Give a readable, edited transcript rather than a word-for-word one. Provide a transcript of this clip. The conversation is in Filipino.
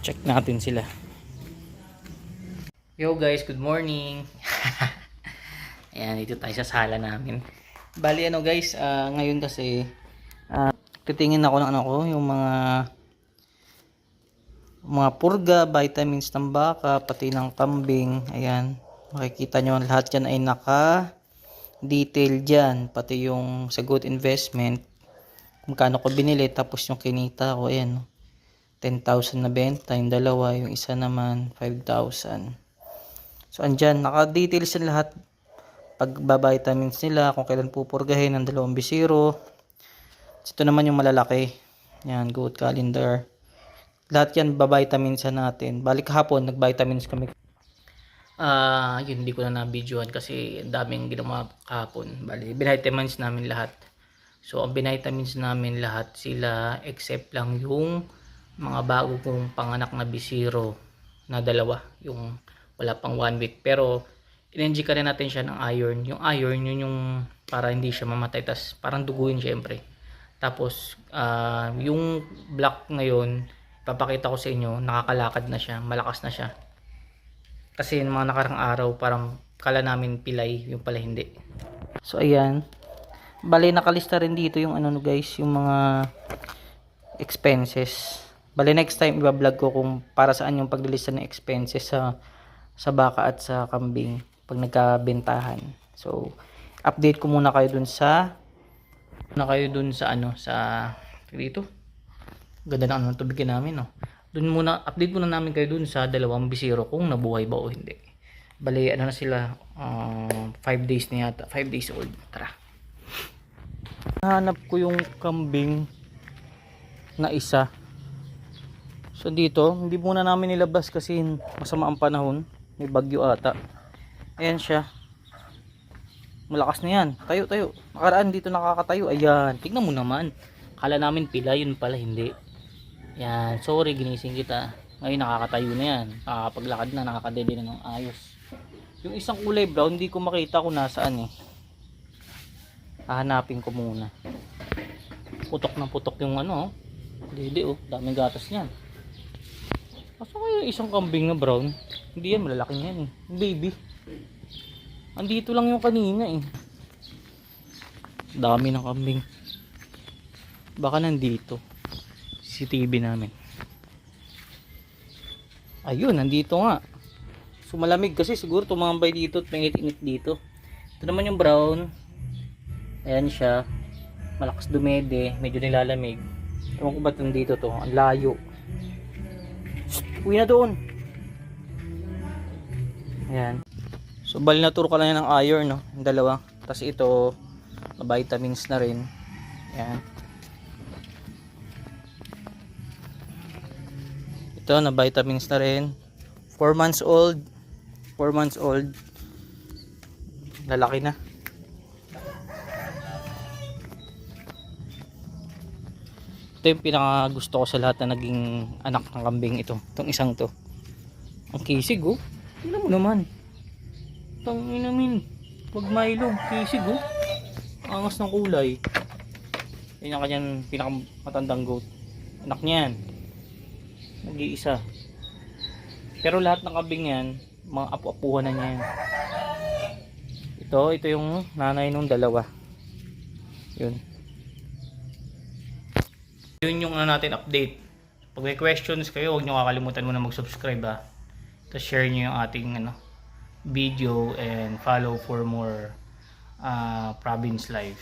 Check natin sila. Yo guys, good morning. Ayan, dito tayo sa sala namin. Bali ano guys, ngayon kasi titingin ako ng yung mga purga, vitamins ng baka, pati ng kambing. Ayan, makikita nyo lahat yan ay naka-detail dyan. Pati yung sa good investment, magkano ko binili, tapos yung kinita ko, ayan, 10,000 na benta, yung dalawa, yung isa naman 5,000. So andyan, naka-details yan lahat. Pagba-vitamins nila, kung kailan pupurgahin ng 2 bisiro. Ito naman yung malalaki. Yan, good calendar. Lahat yan ba-vitamins natin. Balik kahapon, nag-vitamins kami. Yun, hindi ko na na-videoan kasi daming ginawa kahapon. Bali, vitamins namin lahat. So, ang vitamins namin lahat sila except lang yung mga bago kong panganak na bisiro na 2, yung wala pang 1 week. Pero in-NG ka rin natin siya ng iron. Yung iron, yun yung para hindi siya mamatay. Tas parang duguin syempre. Tapos yung black ngayon, papakita ko sa inyo, nakakalakad na siya, malakas na siya. Kasi yung mga nakarang araw parang kala namin pilay, yung pala hindi. So ayan, bali nakalista rin dito yung ano guys, yung mga expenses. Bali next time i-vlog ko kung para saan yung paglilista ng expenses sa baka at sa kambing pag nagkabentahan. So update ko muna kayo dun sa dito. Ganda ng tubig namin, no. Dun muna update muna namin kayo dun sa 2 bisiro kung nabuhay ba o hindi. Bali na sila 5 days na yata, 5 days old. Tara. Hanap ko yung kambing na isa. So dito, hindi muna namin nilabas kasi masama ang panahon. May bagyo ata. Ayan siya. Malakas na yan. Tayo. Nakaraan dito nakakatayo. Ayan. Tignan mo naman. Kala namin pila. Yun pala hindi. Ayan. Sorry, ginising kita. Ngayon nakakatayo na yan. Nakakapaglakad na. Nakakadede na ng ayos. Yung isang kulay brown, hindi ko makita kung nasaan eh. Hahanapin ko muna. Putok na putok yung ano. Dede oh. Daming gatas niyan. Asa kaya isang kambing na brown? Hindi yan, malalaki yan eh. Baby. Andito lang yung kanina eh. Dami ng kambing. Baka nandito. CCTV namin. Ayun, nandito nga. So malamig kasi siguro tumambay dito at may init dito. Ito naman yung brown. Ayan siya. Malakas dumede. Medyo nilalamig. Ewan ko ba't nandito to. Ang layo. Uwi na doon. Ayan. So bali naturo ka lang yan ng iron, no? Yung 2. Tapos ito vitamins na rin. Ayan. Ito na vitamins na rin. 4 months old. 4 months old. Lalaki na. Ito yung pinaka gusto ko sa lahat na naging anak ng kambing ito. Itong isang to. Ang kisig oh. Tingnan mo naman. Tangina min. Pag Milo, kisig oh. Angas ng kulay. Yan ang kanyang pinakamatandang goat. Anak niyan. Nag-iisa. Pero lahat ng kambing yan, mga apu-apuhan na niya yan. Ito yung nanay nung 2. Yun. Yun yung natin update. Pag may questions kayo, huwag nyo kakalimutan muna mag-subscribe ha. Tapos share nyo yung ating video and follow for more province life.